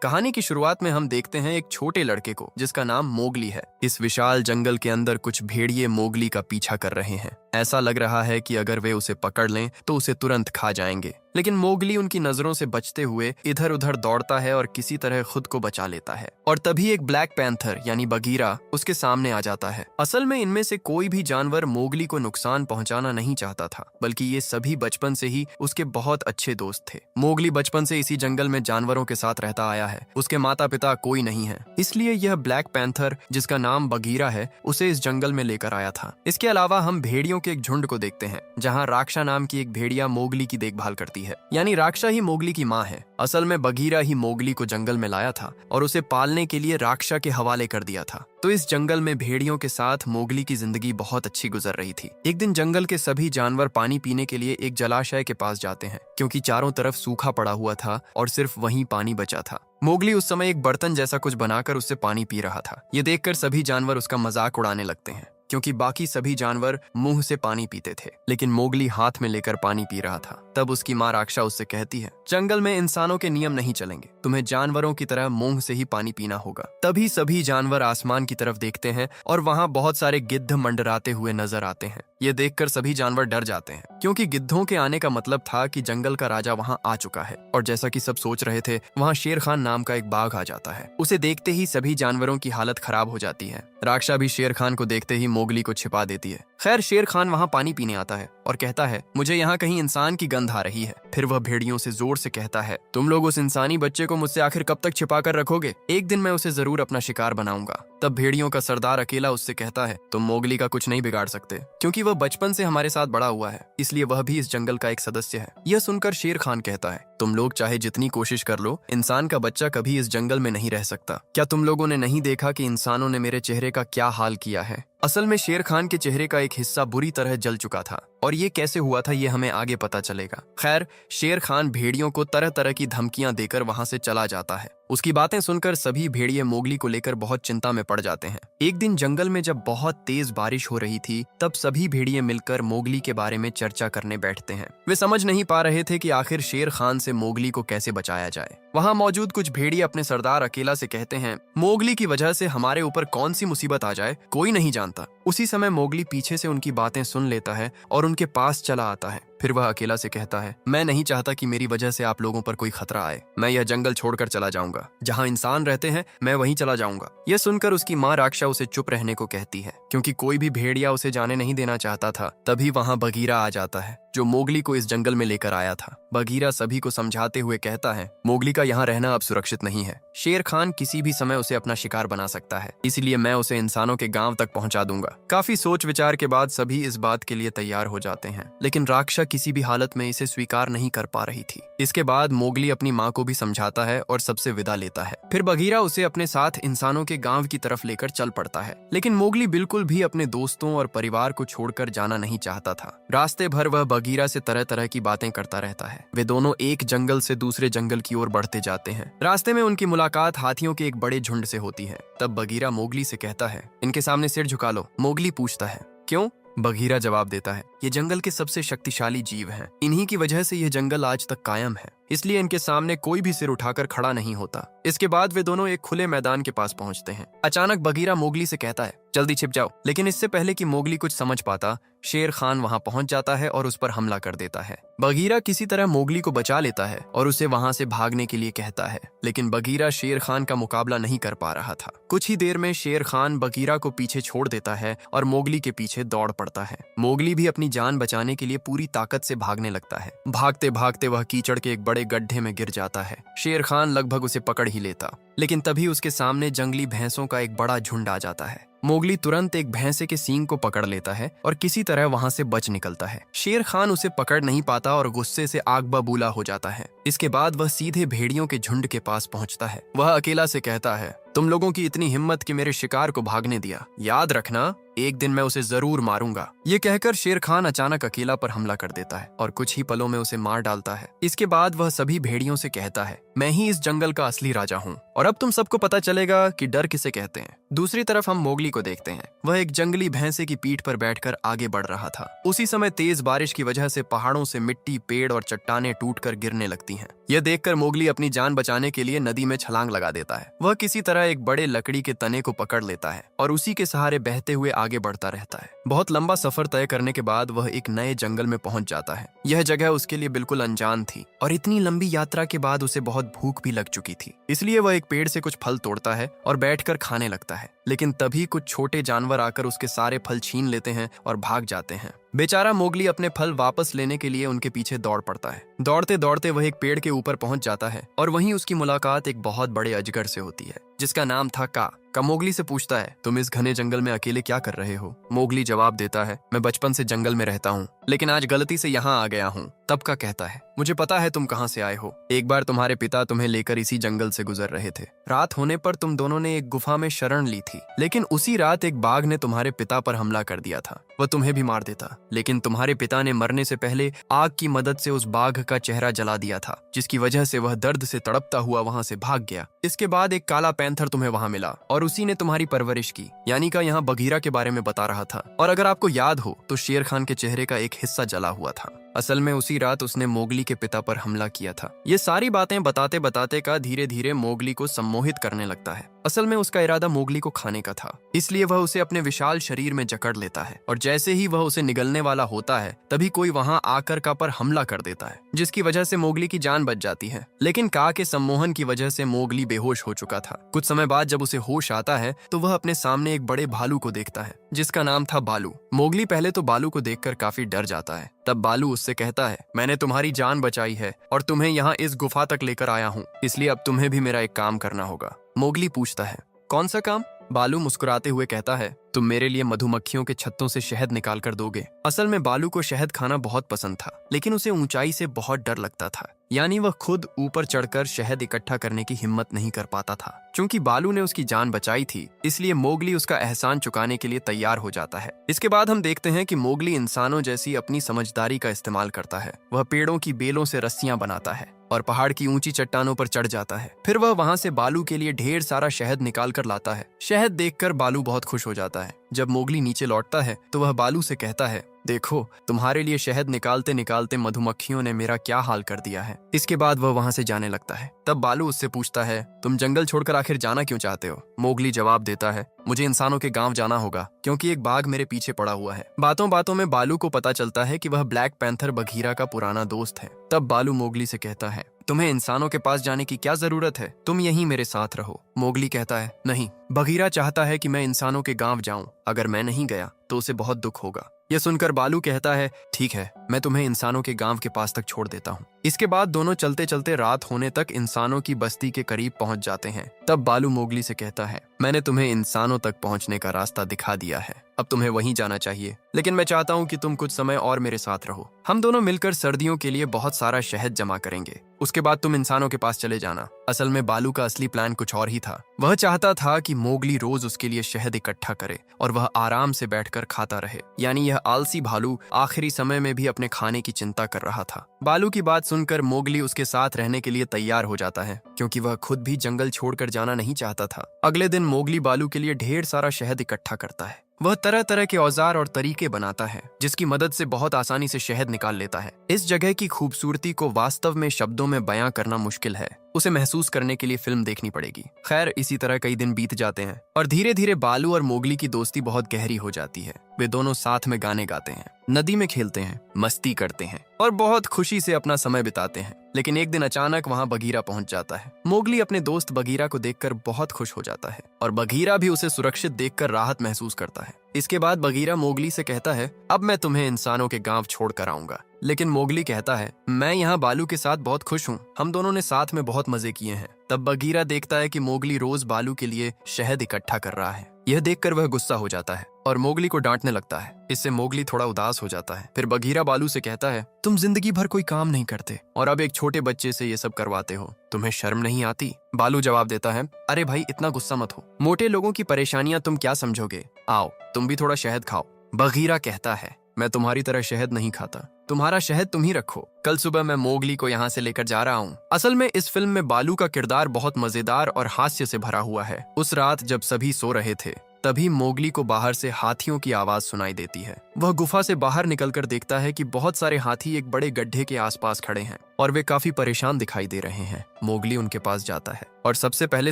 कहानी की शुरुआत में हम देखते हैं एक छोटे लड़के को जिसका नाम मोगली है। इस विशाल जंगल के अंदर कुछ भेड़िए मोगली का पीछा कर रहे हैं। ऐसा लग रहा है कि अगर वे उसे पकड़ लें तो उसे तुरंत खा जाएंगे, लेकिन मोगली उनकी नजरों से बचते हुए इधर उधर दौड़ता है और किसी तरह खुद को बचा लेता है। और तभी एक ब्लैक पैंथर यानी बगीरा उसके सामने आ जाता है। असल में इनमें से कोई भी जानवर मोगली को नुकसान पहुंचाना नहीं चाहता था, बल्कि ये सभी बचपन से ही उसके बहुत अच्छे दोस्त थे। मोगली बचपन से इसी जंगल में जानवरों के साथ रहता आया है। उसके माता पिता कोई नहीं है, इसलिए यह ब्लैक पैंथर जिसका नाम बगीरा है उसे इस जंगल में लेकर आया था। इसके अलावा हम भेड़ियों के एक झुंड को देखते हैं जहाँ राक्षा नाम की एक भेड़िया मोगली की देखभाल करती है, यानी राक्षा ही मोगली की माँ है। असल में बगीरा ही मोगली को जंगल में लाया था और उसे पालने के लिए राक्षा के हवाले कर दिया था। तो इस जंगल में भेड़ियों के साथ मोगली की जिंदगी बहुत अच्छी गुजर रही थी। एक दिन जंगल के सभी जानवर पानी पीने के लिए एक जलाशय के पास जाते हैं, क्योंकि चारों तरफ सूखा पड़ा हुआ था और सिर्फ वहीं पानी बचा था। मोगली उस समय एक बर्तन जैसा कुछ बनाकर उससे पानी पी रहा था। ये देखकर सभी जानवर उसका मजाक उड़ाने लगते हैं, क्योंकि बाकी सभी जानवर मुंह से पानी पीते थे, लेकिन मोगली हाथ में लेकर पानी पी रहा था। तब उसकी माँ राक्षा उससे कहती है, जंगल में इंसानों के नियम नहीं चलेंगे, तुम्हें जानवरों की तरह मुंह से ही पानी पीना होगा। तभी सभी जानवर आसमान की तरफ देखते हैं और वहाँ बहुत सारे गिद्ध मंडराते हुए नजर आते हैं। ये देखकर सभी जानवर डर जाते हैं, क्योंकि गिद्धों के आने का मतलब था कि जंगल का राजा वहाँ आ चुका है। और जैसा कि सब सोच रहे थे, वहाँ शेर खान नाम का एक बाघ आ जाता है। उसे देखते ही सभी जानवरों की हालत खराब हो जाती है। राक्षा भी शेर खान को देखते ही मोगली को छिपा देती है। खैर, शेर खान वहाँ पानी पीने आता है और कहता है, मुझे यहाँ कहीं इंसान की गंध आ रही है। फिर वह भेड़ियों से जोर से कहता है, तुम लोग उस इंसानी बच्चे को मुझसे आखिर कब तक छिपा कर रखोगे? एक दिन मैं उसे जरूर अपना शिकार बनाऊंगा। तब भेड़ियों का सरदार अकेला उससे कहता है, तुम मोगली का कुछ नहीं बिगाड़ सकते, क्योंकि वह बचपन से हमारे साथ बड़ा हुआ है, इसलिए वह भी इस जंगल का एक सदस्य है। यह सुनकर शेर खान कहता है, तुम लोग चाहे जितनी कोशिश कर लो, इंसान का बच्चा कभी इस जंगल में नहीं रह सकता। क्या तुम लोगों ने नहीं देखा कि इंसानों ने मेरे चेहरे का क्या हाल किया है? असल में शेर खान के चेहरे का एक हिस्सा बुरी तरह जल चुका था, और ये कैसे हुआ था ये हमें आगे पता चलेगा। खैर, शेर खान भेड़ियों को तरह तरह की धमकियां देकर वहां से चला जाता है। उसकी बातें सुनकर सभी भेड़िए मोगली को लेकर बहुत चिंता में पड़ जाते हैं। एक दिन जंगल में जब बहुत तेज बारिश हो रही थी, तब सभी भेड़िए मिलकर मोगली के बारे में चर्चा करने बैठते हैं। वे समझ नहीं पा रहे थे कि आखिर शेर खान से मोगली को कैसे बचाया जाए। वहाँ मौजूद कुछ भेड़िए अपने सरदार अकेला से कहते हैं, मोगली की वजह से हमारे ऊपर कौन सी मुसीबत आ जाए कोई नहीं जानता। उसी समय मोगली पीछे से उनकी बातें सुन लेता है और उनके पास चला आता है। फिर वह अकेला से कहता है, मैं नहीं चाहता कि मेरी वजह से आप लोगों पर कोई खतरा आए। मैं यह जंगल छोड़कर चला जाऊंगा। जहाँ इंसान रहते हैं मैं वहीं चला जाऊंगा। यह सुनकर उसकी माँ राक्षा उसे चुप रहने को कहती है, क्योंकि कोई भी भेड़िया उसे जाने नहीं देना चाहता था। तभी वहाँ बगीरा आ जाता है, जो मोगली को इस जंगल में लेकर आया था। बगीरा सभी को समझाते हुए कहता है, मोगली का यहाँ रहना अब सुरक्षित नहीं है। शेर खान किसी भी समय उसे अपना शिकार बना सकता है, इसलिए मैं उसे इंसानों के गांव तक पहुंचा दूंगा। काफी सोच विचार के बाद सभी इस बात के लिए तैयार हो जाते हैं, लेकिन राक्षा किसी भी हालत में इसे स्वीकार नहीं कर पा रही थी। इसके बाद मोगली अपनी माँ को भी समझाता है और सबसे विदा लेता है। फिर बगीरा उसे अपने साथ इंसानों के गांव की तरफ लेकर चल पड़ता है, लेकिन मोगली बिल्कुल भी अपने दोस्तों और परिवार को छोड़कर जाना नहीं चाहता था। रास्ते भर वह बगीरा से तरह तरह की बातें करता रहता है। वे दोनों एक जंगल से दूसरे जंगल की ओर बढ़ते जाते हैं। रास्ते में उनकी मुलाकात हाथियों के एक बड़े झुंड से होती है। तब बगीरा मोगली से कहता है, इनके सामने सिर झुका लो। मोगली पूछता है, क्यों? बगीरा जवाब देता है, ये जंगल के सबसे शक्तिशाली जीव हैं। इन्हीं की वजह से यह जंगल आज तक कायम है, इसलिए इनके सामने कोई भी सिर उठाकर खड़ा नहीं होता। इसके बाद वे दोनों एक खुले मैदान के पास पहुंचते हैं। अचानक बगीरा मोगली से कहता है, जल्दी छिप जाओ। लेकिन इससे पहले कि मोगली कुछ समझ पाता, शेर खान वहां पहुंच जाता है और उस पर हमला कर देता है। बगीरा किसी तरह मोगली को बचा लेता है और उसे वहां से भागने के लिए कहता है, लेकिन बगीरा शेर खान का मुकाबला नहीं कर पा रहा था। कुछ ही देर में शेर खान बगीरा को पीछे छोड़ देता है और मोगली के पीछे दौड़ पड़ता है। मोगली भी अपनी जान बचाने के लिए पूरी ताकत से भागने लगता है। भागते भागते वह कीचड़ के एक बड़े गड्ढे में गिर जाता है। शेर खान लगभग उसे पकड़ ही लेता, लेकिन तभी उसके सामने जंगली भैंसों का एक बड़ा झुंड आ जाता है। मोगली तुरंत एक भैंसे के सींग को पकड़ लेता है और किसी तरह वहां से बच निकलता है। शेर खान उसे पकड़ नहीं पाता और गुस्से से आग बबूला हो जाता है। इसके बाद वह सीधे भेड़ियों के झुंड के पास पहुंचता है। वह अकेला से कहता है, तुम लोगों की इतनी हिम्मत कि मेरे शिकार को भागने दिया। याद रखना, एक दिन मैं उसे जरूर मारूंगा। ये कहकर शेर खान अचानक अकेला पर हमला कर देता है और कुछ ही पलों में उसे मार डालता है। इसके बाद वह सभी भेड़ियों से कहता है, मैं ही इस जंगल का असली राजा हूँ और अब तुम सबको पता चलेगा कि डर किसे कहते हैं। दूसरी तरफ हम मोगली को देखते हैं। वह एक जंगली भैंसे की पीठ पर बैठकर आगे बढ़ रहा था। उसी समय तेज बारिश की वजह से पहाड़ों से मिट्टी, पेड़ और चट्टानें टूटकर गिरने लगती हैं। यह देखकर मोगली अपनी जान बचाने के लिए नदी में छलांग लगा देता है। वह किसी तरह एक बड़े लकड़ी के तने को पकड़ लेता है और उसी के सहारे बहते हुए आगे बढ़ता रहता है। बहुत लंबा सफर तय करने के बाद वह एक नए जंगल में पहुंच जाता है। यह जगह उसके लिए बिल्कुल अनजान थी और इतनी लंबी यात्रा के बाद उसे बहुत भूख भी लग चुकी थी। इसलिए वह एक पेड़ से कुछ फल तोड़ता है और बैठकर खाने लगता है। लेकिन तभी कुछ छोटे जानवर आकर उसके सारे फल छीन लेते हैं और भाग जाते हैं। बेचारा मोगली अपने फल वापस लेने के लिए उनके पीछे दौड़ पड़ता है। दौड़ते दौड़ते वह एक पेड़ के ऊपर पहुंच जाता है और वहीं उसकी मुलाकात एक बहुत बड़े अजगर से होती है जिसका नाम था का मोगली से पूछता है, तुम इस घने जंगल में अकेले क्या कर रहे हो? मोगली जवाब देता है, मैं बचपन से जंगल में रहता हूँ लेकिन आज गलती से यहाँ आ गया हूँ। तब का कहता है, मुझे पता है तुम कहाँ से आए हो। एक बार तुम्हारे पिता तुम्हें लेकर इसी जंगल से गुजर रहे थे। रात होने पर तुम दोनों ने एक गुफा में शरण ली थी, लेकिन उसी रात एक बाघ ने तुम्हारे पिता पर हमला कर दिया था। वह तुम्हें भी मार देता, लेकिन तुम्हारे पिता ने मरने से पहले आग की मदद से उस बाघ का चेहरा जला दिया था, जिसकी वजह से वह दर्द से तड़पता हुआ वहाँ से भाग गया। इसके बाद एक काला पैंथर तुम्हें वहाँ मिला और उसी ने तुम्हारी परवरिश की। यानी का यहाँ बघीरा के बारे में बता रहा था। और अगर आपको याद हो तो शेर खान के चेहरे का एक हिस्सा जला हुआ था। असल में उसी रात उसने मोगली के पिता पर हमला किया था। ये सारी बातें बताते बताते का धीरे धीरे मोगली को सम्मोहित करने लगता है। असल में उसका इरादा मोगली को खाने का था, इसलिए वह उसे अपने विशाल शरीर में जकड़ लेता है और जैसे ही वह उसे निगलने वाला होता है तभी कोई वहां आकर का पर हमला कर देता है, जिसकी वजह से मोगली की जान बच जाती है। लेकिन का के सम्मोहन की वजह से मोगली बेहोश हो चुका था। कुछ समय बाद जब उसे होश आता है तो वह अपने सामने एक बड़े भालू को देखता है जिसका नाम था बालू। मोगली पहले तो बालू को देखकर काफी डर जाता है। तब बालू उससे कहता है, मैंने तुम्हारी जान बचाई है और तुम्हें यहाँ इस गुफा तक लेकर आया हूँ, इसलिए अब तुम्हें भी मेरा एक काम करना होगा। मोगली पूछता है, कौन सा काम? बालू मुस्कुराते हुए कहता है, तुम मेरे लिए मधुमक्खियों के छत्तों से शहद निकाल कर दोगे। असल में बालू को शहद खाना बहुत पसंद था, लेकिन उसे ऊंचाई से बहुत डर लगता था। यानी वह खुद ऊपर चढ़कर शहद इकट्ठा करने की हिम्मत नहीं कर पाता था। चूंकि बालू ने उसकी जान बचाई थी, इसलिए मोगली उसका एहसान चुकाने के लिए तैयार हो जाता है। इसके बाद हम देखते हैं कि मोगली इंसानों जैसी अपनी समझदारी का इस्तेमाल करता है। वह पेड़ों की बेलों से रस्सियां बनाता है और पहाड़ की ऊंची चट्टानों पर चढ़ जाता है। फिर वह वहां से बालू के लिए ढेर सारा शहद निकाल कर लाता है। शहद देखकर बालू बहुत खुश हो जाता है। जब मोगली नीचे लौटता है तो वह बालू से कहता है, देखो तुम्हारे लिए शहद निकालते निकालते मधुमक्खियों ने मेरा क्या हाल कर दिया है। इसके बाद वह वहां से जाने लगता है। तब बालू उससे पूछता है, तुम जंगल छोड़कर आखिर जाना क्यों चाहते हो? मोगली जवाब देता है, मुझे इंसानों के गांव जाना होगा क्योंकि एक बाघ मेरे पीछे पड़ा हुआ है। बातों बातों में बालू को पता चलता है कि वह ब्लैक पैंथर बघीरा का पुराना दोस्त है। तब बालू मोगली से कहता है, तुम्हें इंसानों के पास जाने की क्या जरूरत है, तुम यहीं मेरे साथ रहो। मोगली कहता है, नहीं, बघीरा चाहता है कि मैं इंसानों के गांव जाऊं। अगर मैं नहीं गया तो उसे बहुत दुख होगा। यह सुनकर बालू कहता है, ठीक है, मैं तुम्हें इंसानों के गांव के पास तक छोड़ देता हूँ। इसके बाद दोनों चलते चलते रात होने तक इंसानों की बस्ती के करीब पहुंच जाते हैं। तब बालू मोगली से कहता है, मैंने तुम्हें इंसानों तक पहुंचने का रास्ता दिखा दिया है, अब तुम्हें वहीं जाना चाहिए, लेकिन मैं चाहता हूँ कि तुम कुछ समय और मेरे साथ रहो। हम दोनों मिलकर सर्दियों के लिए बहुत सारा शहद जमा करेंगे, उसके बाद तुम इंसानों के पास चले जाना। असल में बालू का असली प्लान कुछ और ही था। वह चाहता था कि मोगली रोज उसके लिए शहद इकट्ठा करे और वह आराम से बैठकर खाता रहे। यानी यह आलसी भालू आखिरी समय में भी अपने खाने की चिंता कर रहा था। बालू की बात सुनकर मोगली उसके साथ रहने के लिए तैयार हो जाता है, क्योंकि वह खुद भी जंगल छोड़कर जाना नहीं चाहता था। अगले दिन मोगली बालू के लिए ढेर सारा शहद इकट्ठा करता है। वह तरह तरह के औजार और तरीके बनाता है जिसकी मदद से बहुत आसानी से शहद निकाल लेता है। इस जगह की खूबसूरती को वास्तव में शब्दों में बयां करना मुश्किल है, उसे महसूस करने के लिए फिल्म देखनी पड़ेगी। खैर, इसी तरह कई दिन बीत जाते हैं और धीरे धीरे बालू और मोगली की दोस्ती बहुत गहरी हो जाती है। वे दोनों साथ में गाने गाते हैं, नदी में खेलते हैं, मस्ती करते हैं और बहुत खुशी से अपना समय बिताते हैं। लेकिन एक दिन अचानक वहां बघीरा पहुंच जाता है। मोगली अपने दोस्त बघीरा को देखकर बहुत खुश हो जाता है और बघीरा भी उसे सुरक्षित देखकर राहत महसूस करता है। इसके बाद बघीरा मोगली से कहता है, अब मैं तुम्हें इंसानों के गांव छोड़कर आऊंगा। लेकिन मोगली कहता है, मैं यहाँ बालू के साथ बहुत खुश हूँ, हम दोनों ने साथ में बहुत मजे किए हैं। तब बघीरा देखता है कि मोगली रोज बालू के लिए शहद इकट्ठा कर रहा है। यह देखकर वह गुस्सा हो जाता है और मोगली को डांटने लगता है। इससे मोगली थोड़ा उदास हो जाता है। फिर बघीरा बालू से कहता है, तुम जिंदगी भर कोई काम नहीं करते और अब एक छोटे बच्चे से ये सब करवाते हो, तुम्हें शर्म नहीं आती? बालू जवाब देता है, अरे भाई, इतना गुस्सा मत हो, मोटे लोगों की परेशानियां तुम क्या समझोगे, आओ तुम भी थोड़ा शहद खाओ। बगीरा कहता है, मैं तुम्हारी तरह शहद नहीं खाता, तुम्हारा शहद तुम ही रखो, कल सुबह मैं मोगली को यहाँ से लेकर जा रहा हूँ। असल में इस फिल्म में बालू का किरदार बहुत मजेदार और हास्य से भरा हुआ है। उस रात जब सभी सो रहे थे तभी मोगली को बाहर से हाथियों की आवाज सुनाई देती है। वह गुफा से बाहर निकलकर देखता है कि बहुत सारे हाथी एक बड़े गड्ढे के आसपास खड़े हैं और वे काफी परेशान दिखाई दे रहे हैं। मोगली उनके पास जाता है और सबसे पहले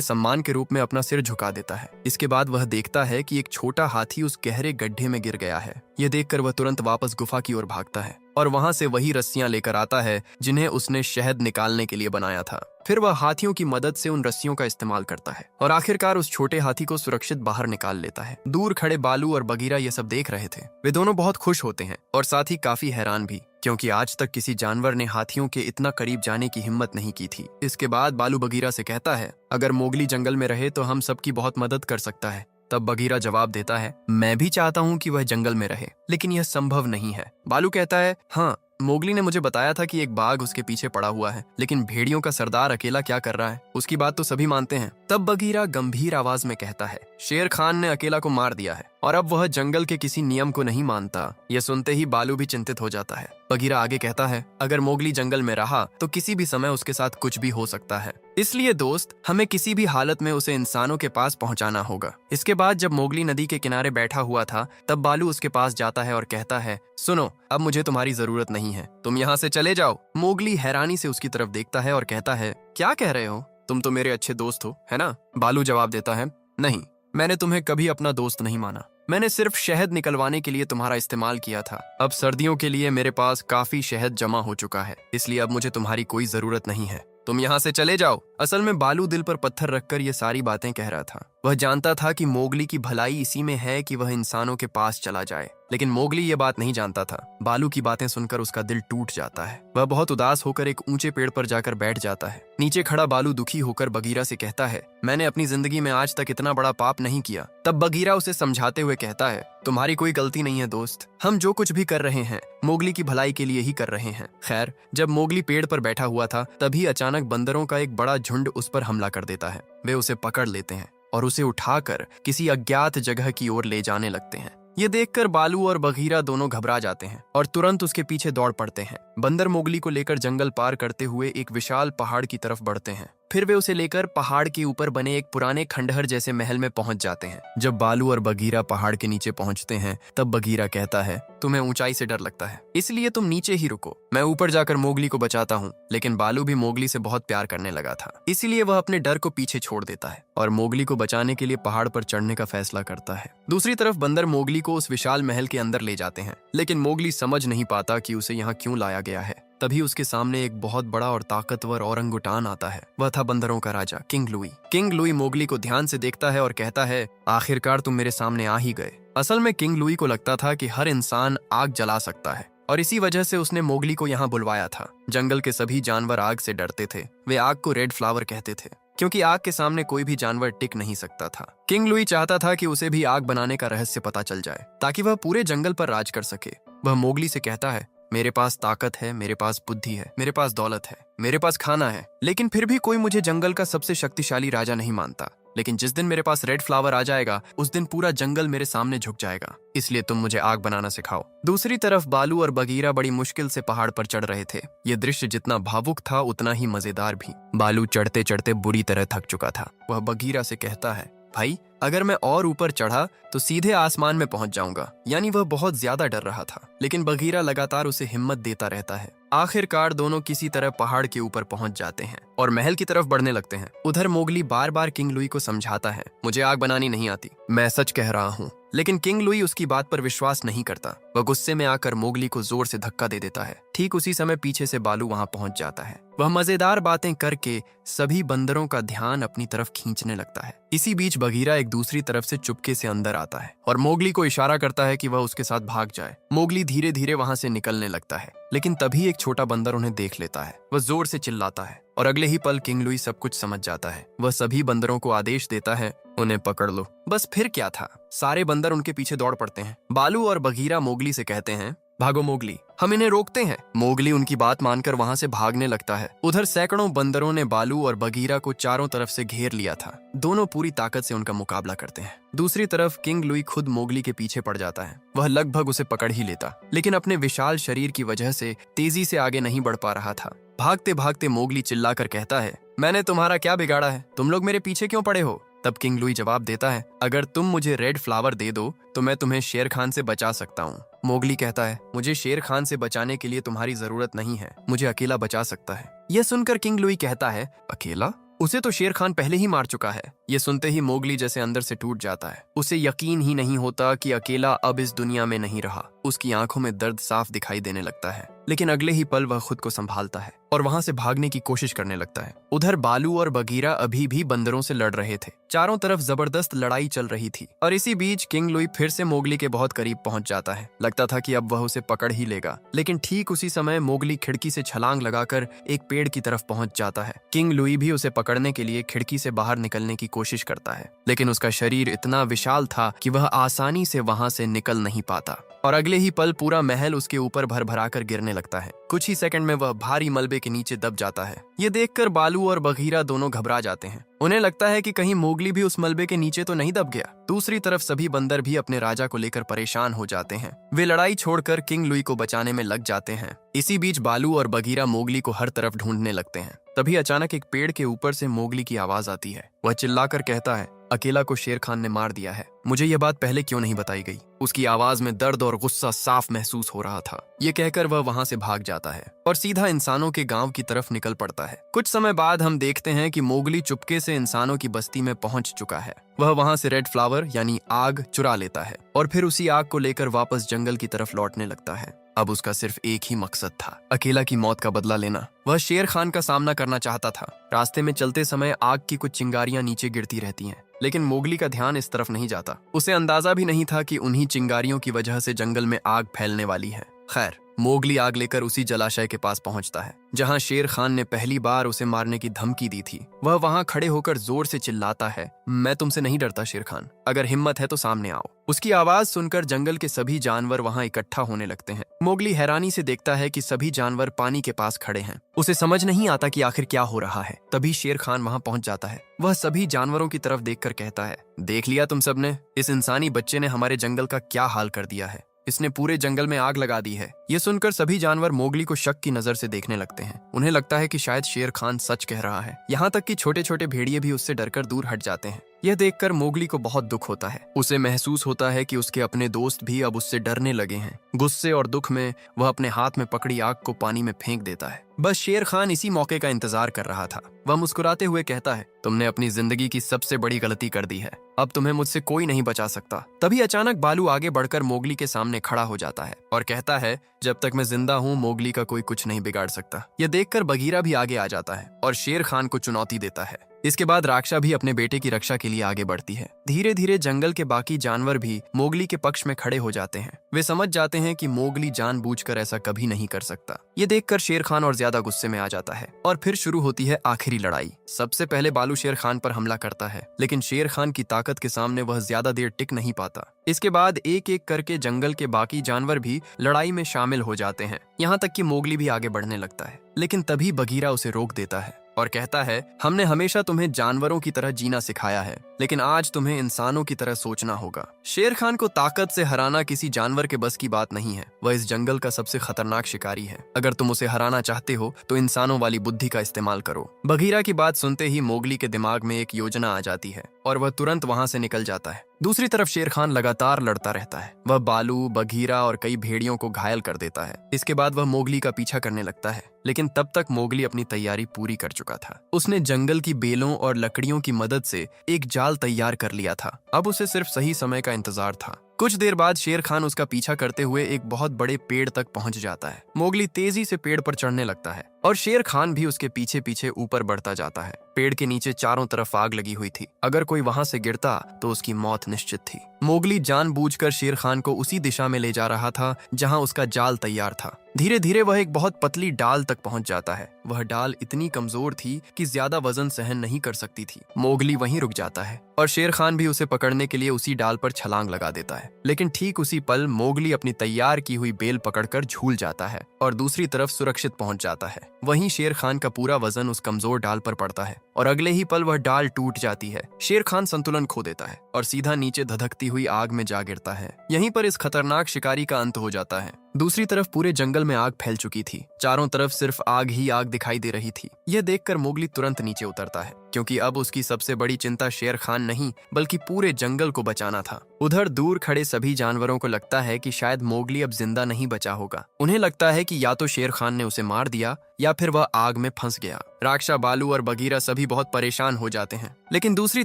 सम्मान के रूप में अपना सिर झुका देता है। इसके बाद वह देखता है कि एक छोटा हाथी उस गहरे गड्ढे में गिर गया है। यह देखकर वह तुरंत वापस गुफा की ओर भागता है और वहां से वही रस्सियां लेकर आता है जिन्हें उसने शहद निकालने के लिए बनाया था। फिर वह हाथियों की मदद से उन रस्सियों का इस्तेमाल करता है और आखिरकार उस छोटे हाथी को सुरक्षित बाहर निकाल लेता है। दूर खड़े बालू और बगीरा ये सब देख रहे थे। वे दोनों बहुत खुश होते हैं और साथ ही काफी हैरान भी, क्योंकि आज तक किसी जानवर ने हाथियों के इतना करीब जाने की हिम्मत नहीं की थी। इसके बाद बालू बगीरा से कहता है, अगर मोगली जंगल में रहे तो हम सबकी बहुत मदद कर सकता है। तब बगीरा जवाब देता है, मैं भी चाहता हूँ कि वह जंगल में रहे, लेकिन यह संभव नहीं है। बालू कहता है, हाँ, मोगली ने मुझे बताया था कि एक बाघ उसके पीछे पड़ा हुआ है, लेकिन भेड़ियों का सरदार अकेला क्या कर रहा है, उसकी बात तो सभी मानते हैं। तब बगीरा गंभीर आवाज में कहता है, शेर खान ने अकेला को मार दिया है और अब वह जंगल के किसी नियम को नहीं मानता। यह सुनते ही बालू भी चिंतित हो जाता है। बगीरा आगे कहता है, अगर मोगली जंगल में रहा तो किसी भी समय उसके साथ कुछ भी हो सकता है, इसलिए दोस्त, हमें किसी भी हालत में उसे इंसानों के पास पहुंचाना होगा। इसके बाद जब मोगली नदी के किनारे बैठा हुआ था तब बालू उसके पास जाता है और कहता है, सुनो, अब मुझे तुम्हारी जरूरत नहीं है, तुम यहाँ से चले जाओ। मोगली हैरानी से उसकी तरफ देखता है और कहता है, क्या कह रहे हो, तुम तो मेरे अच्छे दोस्त हो, है ना? बालू जवाब देता है, नहीं, मैंने तुम्हें कभी अपना दोस्त नहीं माना, मैंने सिर्फ शहद निकलवाने के लिए तुम्हारा इस्तेमाल किया था। अब सर्दियों के लिए मेरे पास काफी शहद जमा हो चुका है, इसलिए अब मुझे तुम्हारी कोई जरूरत नहीं है, तुम यहाँ से चले जाओ। असल में बालू दिल पर पत्थर रखकर ये सारी बातें कह रहा था। वह जानता था कि मोगली की भलाई इसी में है कि वह इंसानों के पास चला जाए, लेकिन मोगली ये बात नहीं जानता था। बालू की बातें सुनकर उसका दिल टूट जाता है। वह बहुत उदास होकर एक ऊंचे पेड़ पर जाकर बैठ जाता है। नीचे खड़ा बालू दुखी होकर बगीरा से कहता है, मैंने अपनी जिंदगी में आज तक इतना बड़ा पाप नहीं किया। तब बगीरा उसे समझाते हुए कहता है, तुम्हारी कोई गलती नहीं है दोस्त, हम जो कुछ भी कर रहे हैं मोगली की भलाई के लिए ही कर रहे हैं। खैर, जब मोगली पेड़ पर बैठा हुआ था तभी अचानक बंदरों का एक बड़ा झुंड उस पर हमला कर देता है। वे उसे पकड़ लेते हैं और उसे उठाकर किसी अज्ञात जगह की ओर ले जाने लगते हैं। ये देखकर बालू और बगीरा दोनों घबरा जाते हैं और तुरंत उसके पीछे दौड़ पड़ते हैं। बंदर मोगली को लेकर जंगल पार करते हुए एक विशाल पहाड़ की तरफ बढ़ते हैं। फिर वे उसे लेकर पहाड़ के ऊपर बने एक पुराने खंडहर जैसे महल में पहुंच जाते हैं। जब बालू और बगीरा पहाड़ के नीचे पहुंचते हैं तब बगीरा कहता है, तुम्हें ऊंचाई से डर लगता है, इसलिए तुम नीचे ही रुको, मैं ऊपर जाकर मोगली को बचाता हूँ। लेकिन बालू भी मोगली से बहुत प्यार करने लगा था, इसीलिए वह अपने डर को पीछे छोड़ देता है और मोगली को बचाने के लिए पहाड़ पर चढ़ने का फैसला करता है। दूसरी तरफ बंदर मोगली को उस विशाल महल के अंदर ले जाते हैं, लेकिन मोगली समझ नहीं पाता कि उसे यहाँ क्यों लाया गया है। तभी उसके सामने एक बहुत बड़ा और ताकतवर औरंगुटान आता है। वह था बंदरों का राजा king Louie. King Louie Mowgli को ध्यान से देखता है और कहता है, आखिरकार तुम मेरे सामने आ ही गए। असल में किंग लुई को लगता था कि हर इंसान आग जला सकता है और इसी वजह से उसने मोगली को यहाँ बुलवाया था। जंगल के सभी जानवर आग से डरते थे। वे आग को रेड फ्लावर कहते थे क्योंकि आग के सामने कोई भी जानवर टिक नहीं सकता था। किंग लुई चाहता था कि उसे भी आग बनाने का रहस्य पता चल जाए ताकि वह पूरे जंगल पर राज कर सके। वह मोगली से कहता है, मेरे पास ताकत है, मेरे पास बुद्धि है, मेरे पास दौलत है, मेरे पास खाना है, लेकिन फिर भी कोई मुझे जंगल का सबसे शक्तिशाली राजा नहीं मानता। लेकिन जिस दिन मेरे पास रेड फ्लावर आ जाएगा उस दिन पूरा जंगल मेरे सामने झुक जाएगा, इसलिए तुम मुझे आग बनाना सिखाओ। दूसरी तरफ बालू और बगीरा बड़ी मुश्किल से पहाड़ पर चढ़ रहे थे। ये दृश्य जितना भावुक था उतना ही मजेदार भी। बालू चढ़ते चढ़ते बुरी तरह थक चुका था। वह बगीरा से कहता है, भाई, अगर मैं और ऊपर चढ़ा तो सीधे आसमान में पहुंच जाऊंगा। यानी वह बहुत ज्यादा डर रहा था, लेकिन बगीरा लगातार उसे हिम्मत देता रहता है। आखिरकार दोनों किसी तरह पहाड़ के ऊपर पहुंच जाते हैं और महल की तरफ बढ़ने लगते हैं। उधर मोगली बार बार किंग लुई को समझाता है, मुझे आग बनानी नहीं आती, मैं सच कह रहा हूँ। लेकिन किंग लुई उसकी बात पर विश्वास नहीं करता। वह गुस्से में आकर मोगली को जोर से धक्का दे देता है। ठीक उसी समय पीछे से बालू वहां पहुंच जाता है। वह मजेदार बातें करके सभी बंदरों का ध्यान अपनी तरफ खींचने लगता है। इसी बीच बगीरा एक दूसरी तरफ से चुपके से अंदर आता है और मोगली को इशारा करता है कि वह उसके साथ भाग जाए। मोगली धीरे धीरे वहां से निकलने लगता है, लेकिन तभी एक छोटा बंदर उन्हें देख लेता है। वह जोर से चिल्लाता है और अगले ही पल किंग लुई सब कुछ समझ जाता है। वह सभी बंदरों को आदेश देता है, उन्हें पकड़ लो। बस फिर क्या था, सारे बंदर उनके पीछे दौड़ पड़ते हैं। बालू और बगीरा मोगली से कहते हैं, भागो मोगली, हम इन्हें रोकते हैं। मोगली उनकी बात मानकर वहां से भागने लगता है। उधर सैकड़ों बंदरों ने बालू और बगीरा को चारों तरफ से घेर लिया था। दोनों पूरी ताकत से उनका मुकाबला करते हैं। दूसरी तरफ किंग लुई खुद मोगली के पीछे पड़ जाता है। वह लगभग उसे पकड़ ही लेता, लेकिन अपने विशाल शरीर की वजह से तेजी से आगे नहीं बढ़ पा रहा था। भागते भागते मोगली चिल्लाकर कहता है, मैंने तुम्हारा क्या बिगाड़ा है? तुम लोग मेरे पीछे क्यों पड़े हो? तब किंग लुई जवाब देता है, अगर तुम मुझे रेड फ्लावर दे दो तो मैं तुम्हें शेर खान से बचा सकता हूँ। मोगली कहता है, मुझे शेर खान से बचाने के लिए तुम्हारी जरूरत नहीं है, मुझे अकेला बचा सकता है। यह सुनकर किंग लुई कहता है, अकेला? उसे तो शेर खान पहले ही मार चुका है। ये सुनते ही मोगली जैसे अंदर से टूट जाता है। उसे यकीन ही नहीं होता कि अकेला अब इस दुनिया में नहीं रहा। उसकी आंखों में दर्द साफ दिखाई देने लगता है, लेकिन अगले ही पल वह खुद को संभालता है और वहां से भागने की कोशिश करने लगता है। उधर बालू और बगीरा अभी भी बंदरों से लड़ रहे थे। चारों तरफ जबरदस्त लड़ाई चल रही थी और इसी बीच किंग लुई फिर से मोगली के बहुत करीब पहुंच जाता है। लगता था कि अब वह उसे पकड़ ही लेगा, लेकिन ठीक उसी समय मोगली खिड़की से छलांग लगाकर एक पेड़ की तरफ पहुंच जाता है। किंग लुई भी उसे पकड़ने के लिए खिड़की से बाहर निकलने की कोशिश करता है, लेकिन उसका शरीर इतना विशाल था कि वह आसानी से वहां से निकल नहीं पाता और अगले ही पल पूरा महल उसके ऊपर भर कर गिरने लगता है। कुछ ही सेकंड में वह भारी मलबे के नीचे दब जाता है। ये देखकर बालू और बगीरा दोनों घबरा जाते हैं। उन्हें लगता है कि कहीं मोगली भी उस मलबे के नीचे तो नहीं दब गया। दूसरी तरफ सभी बंदर भी अपने राजा को लेकर परेशान हो जाते हैं। वे लड़ाई छोड़कर किंग लुई को बचाने में लग जाते हैं। इसी बीच बालू और बगीरा मोगली को हर तरफ ढूंढने लगते हैं। तभी अचानक एक पेड़ के ऊपर से मोगली की आवाज आती है। वह चिल्लाकर कहता है, अकेला को शेर खान ने मार दिया है। मुझे यह बात पहले क्यों नहीं बताई गई? उसकी आवाज में दर्द और गुस्सा साफ महसूस हो रहा था। ये कहकर वह वहां से भाग जाता है और सीधा इंसानों के गांव की तरफ निकल पड़ता है। कुछ समय बाद हम देखते हैं कि मोगली चुपके से इंसानों की बस्ती में पहुंच चुका है। वह वहां से रेड फ्लावर यानी आग चुरा लेता है और फिर उसी आग को लेकर वापस जंगल की तरफ लौटने लगता है। अब उसका सिर्फ एक ही मकसद था, अकेला की मौत का बदला लेना। वह शेर खान का सामना करना चाहता था। रास्ते में चलते समय आग की कुछ चिंगारियां नीचे गिरती रहती हैं, लेकिन मोगली का ध्यान इस तरफ नहीं जाता। उसे अंदाजा भी नहीं था कि उन्हीं चिंगारियों की वजह से जंगल में आग फैलने वाली है। खैर, मोगली आग लेकर उसी जलाशय के पास पहुंचता है जहां शेर खान ने पहली बार उसे मारने की धमकी दी थी। वह वहां खड़े होकर जोर से चिल्लाता है, मैं तुमसे नहीं डरता शेर खान, अगर हिम्मत है तो सामने आओ। उसकी आवाज सुनकर जंगल के सभी जानवर वहां इकट्ठा होने लगते हैं। मोगली हैरानी से देखता है कि सभी जानवर पानी के पास खड़े हैं। उसे समझ नहीं आता कि आखिर क्या हो रहा है। तभी शेर खान वहां पहुंच जाता है। वह सभी जानवरों की तरफ देखकर कहता है, देख लिया तुम सबने, इस इंसानी बच्चे ने हमारे जंगल का क्या हाल कर दिया है। इसने पूरे जंगल में आग लगा दी है। ये सुनकर सभी जानवर मोगली को शक की नजर से देखने लगते हैं। उन्हें लगता है कि शायद शेर खान सच कह रहा है। यहाँ तक कि छोटे छोटे भेड़िए भी उससे डरकर दूर हट जाते हैं। यह देखकर मोगली को बहुत दुख होता है। उसे महसूस होता है कि उसके अपने दोस्त भी अब उससे डरने लगे हैं। गुस्से और दुख में वह अपने हाथ में पकड़ी आग को पानी में फेंक देता है। बस शेर खान इसी मौके का इंतजार कर रहा था। वह मुस्कुराते हुए कहता है, तुमने अपनी जिंदगी की सबसे बड़ी गलती कर दी है, अब तुम्हें मुझसे कोई नहीं बचा सकता। तभी अचानक बालू आगे बढ़कर मोगली के सामने खड़ा हो जाता है और कहता है, जब तक मैं जिंदा हूँ मोगली का कोई कुछ नहीं बिगाड़ सकता। यह देखकर बगीरा भी आगे आ जाता है और शेर खान को चुनौती देता है। इसके बाद राक्षा भी अपने बेटे की रक्षा के लिए आगे बढ़ती है। धीरे धीरे जंगल के बाकी जानवर भी मोगली के पक्ष में खड़े हो जाते हैं। वे समझ जाते हैं कि मोगली जानबूझकर ऐसा कभी नहीं कर सकता। ये देखकर शेर खान और ज्यादा गुस्से में आ जाता है और फिर शुरू होती है आखिरी लड़ाई। सबसे पहले बालू शेर खान पर हमला करता है, लेकिन शेर खान की ताकत के सामने वह ज्यादा देर टिक नहीं पाता। इसके बाद एक एक करके जंगल के बाकी जानवर भी लड़ाई में शामिल हो जाते हैं, यहाँ तक कि मोगली भी आगे बढ़ने लगता है। लेकिन तभी बगीरा उसे रोक देता है और कहता है, हमने हमेशा तुम्हें जानवरों की तरह जीना सिखाया है, लेकिन आज तुम्हें इंसानों की तरह सोचना होगा। शेर खान को ताकत से हराना किसी जानवर के बस की बात नहीं है। वह इस जंगल का सबसे खतरनाक शिकारी है। अगर तुम उसे हराना चाहते हो तो इंसानों वाली बुद्धि का इस्तेमाल करो। बगीरा की बात सुनते ही मोगली के दिमाग में एक योजना आ जाती है और वह तुरंत वहां से निकल जाता है। दूसरी तरफ शेर खान लगातार लड़ता रहता है। वह बालू, बगीरा और कई भेड़ियों को घायल कर देता है। इसके बाद वह मोगली का पीछा करने लगता है, लेकिन तब तक मोगली अपनी तैयारी पूरी कर चुका था। उसने जंगल की बेलों और लकड़ियों की मदद से एक जाल तैयार कर लिया था। अब उसे सिर्फ सही समय का इंतजार था। कुछ देर बाद शेर खान उसका पीछा करते हुए एक बहुत बड़े पेड़ तक पहुंच जाता है। मोगली तेजी से पेड़ पर चढ़ने लगता है और शेर खान भी उसके पीछे पीछे ऊपर बढ़ता जाता है। पेड़ के नीचे चारों तरफ आग लगी हुई थी। अगर कोई वहां से गिरता तो उसकी मौत निश्चित थी। मोगली जानबूझकर शेर खान को उसी दिशा में ले जा रहा था जहां उसका जाल तैयार था। धीरे धीरे वह एक बहुत पतली डाल तक पहुंच जाता है। वह डाल इतनी कमजोर थी कि ज्यादा वजन सहन नहीं कर सकती थी। मोगली वहीं रुक जाता है और शेर खान भी उसे पकड़ने के लिए उसी डाल पर छलांग लगा देता है। है, लेकिन ठीक उसी पल मोगली अपनी तैयार की हुई बेल पकड़कर झूल जाता है और दूसरी तरफ सुरक्षित पहुंच जाता है। वहीं शेर खान का पूरा वजन उस कमजोर डाल पर पड़ता है और अगले ही पल वह डाल टूट जाती है। शेर खान संतुलन खो देता है और सीधा नीचे धधकती हुई आग में जा गिरता है। यहीं पर इस खतरनाक शिकारी का अंत हो जाता है। दूसरी तरफ पूरे जंगल में आग फैल चुकी थी। चारों तरफ सिर्फ आग ही आग दिखाई दे रही थी। यह देखकर मोगली तुरंत नीचे उतरता है, क्योंकि अब उसकी सबसे बड़ी चिंता शेर खान नहीं बल्कि पूरे जंगल को बचाना था। उधर दूर खड़े सभी जानवरों को लगता है कि शायद मोगली अब जिंदा नहीं बचा होगा। उन्हें लगता है कि या तो शेर खान ने उसे मार दिया या फिर वह आग में फंस गया। राक्षा, बालू और बगीरा सभी बहुत परेशान हो जाते हैं, लेकिन दूसरी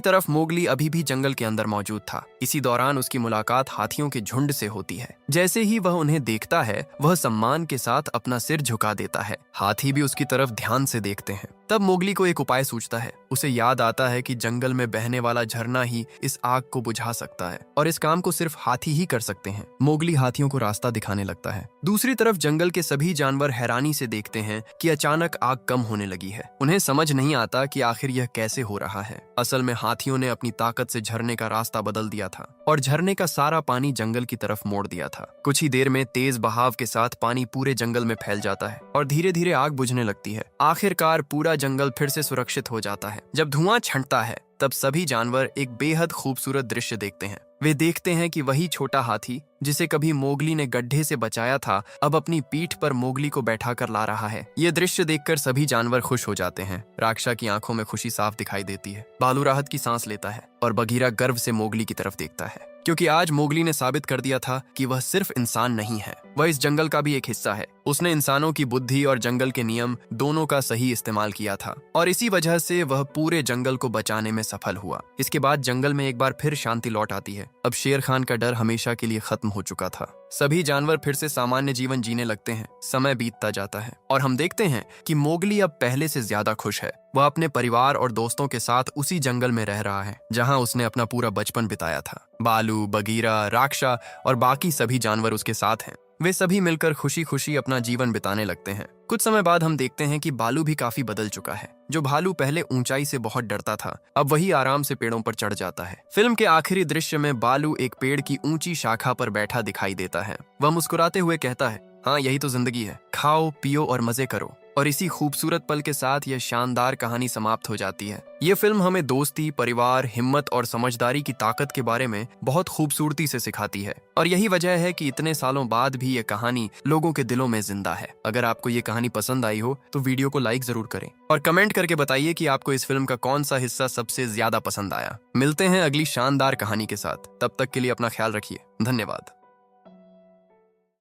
तरफ मोगली अभी भी जंगल के अंदर मौजूद था। इसी दौरान उसकी मुलाकात हाथियों के झुंड से होती है। जैसे ही वह उन्हें देखता है, वह सम्मान के साथ अपना सिर झुका देता है। हाथी भी उसकी तरफ ध्यान से देखते हैं। तब मोगली को एक उपाय सूझता है। उसे याद आता है कि जंगल में बहने वाला झरना ही इस आग को बुझा सकता है और इस काम को सिर्फ हाथी ही कर सकते हैं। मोगली हाथियों को रास्ता दिखाने लगता है। दूसरी तरफ जंगल के सभी जानवर हैरानी से देखते हैं कि अचानक आग कम होने लगी है। उन्हें समझ नहीं आता कि आखिर यह कैसे हो रहा है। असल में हाथियों ने अपनी ताकत से झरने का रास्ता बदल दिया था और झरने का सारा पानी जंगल की तरफ मोड़ दिया था। कुछ ही देर में तेज बहाव के साथ पानी पूरे जंगल में फैल जाता है और धीरे धीरे आग बुझने लगती है। आखिरकार पूरा जंगल फिर से सुरक्षित हो जाता है। जब धुआं छंटता है, तब सभी जानवर एक बेहद खूबसूरत दृश्य देखते हैं। वे देखते हैं कि वही छोटा हाथी जिसे कभी मोगली ने गड्ढे से बचाया था, अब अपनी पीठ पर मोगली को बैठा कर ला रहा है। ये दृश्य देखकर सभी जानवर खुश हो जाते हैं। राक्षा की आंखों में खुशी साफ दिखाई देती है। बालू राहत की सांस लेता है और बगीरा गर्व से मोगली की तरफ देखता है, क्योंकि आज मोगली ने साबित कर दिया था कि वह सिर्फ इंसान नहीं है, वह इस जंगल का भी एक हिस्सा है। उसने इंसानों की बुद्धि और जंगल के नियम दोनों का सही इस्तेमाल किया था और इसी वजह से वह पूरे जंगल को बचाने में सफल हुआ। इसके बाद जंगल में एक बार फिर शांति लौट आती है। अब शेर खान का डर हमेशा के लिए खत्म हो चुका था। सभी जानवर फिर से सामान्य जीवन जीने लगते हैं। समय बीतता जाता है और हम देखते हैं कि मोगली अब पहले से ज्यादा खुश है। वह अपने परिवार और दोस्तों के साथ उसी जंगल में रह रहा है जहां उसने अपना पूरा बचपन बिताया था। बालू, बगीरा, राक्षा और बाकी सभी जानवर उसके साथ हैं। वे सभी मिलकर खुशी खुशी अपना जीवन बिताने लगते हैं। कुछ समय बाद हम देखते हैं कि बालू भी काफी बदल चुका है। जो भालू पहले ऊंचाई से बहुत डरता था, अब वही आराम से पेड़ों पर चढ़ जाता है। फिल्म के आखिरी दृश्य में बालू एक पेड़ की ऊंची शाखा पर बैठा दिखाई देता है। वह मुस्कुराते हुए कहता है, हाँ, यही तो जिंदगी है, खाओ, पियो और मजे करो। और इसी खूबसूरत पल के साथ यह शानदार कहानी समाप्त हो जाती है। ये फिल्म हमें दोस्ती, परिवार, हिम्मत और समझदारी की ताकत के बारे में बहुत खूबसूरती से सिखाती है और यही वजह है कि इतने सालों बाद भी ये कहानी लोगों के दिलों में जिंदा है। अगर आपको ये कहानी पसंद आई हो तो वीडियो को लाइक जरूर करें और कमेंट करके बताइए कि आपको इस फिल्म का कौन सा हिस्सा सबसे ज्यादा पसंद आया। मिलते हैं अगली शानदार कहानी के साथ। तब तक के लिए अपना ख्याल रखिए। धन्यवाद।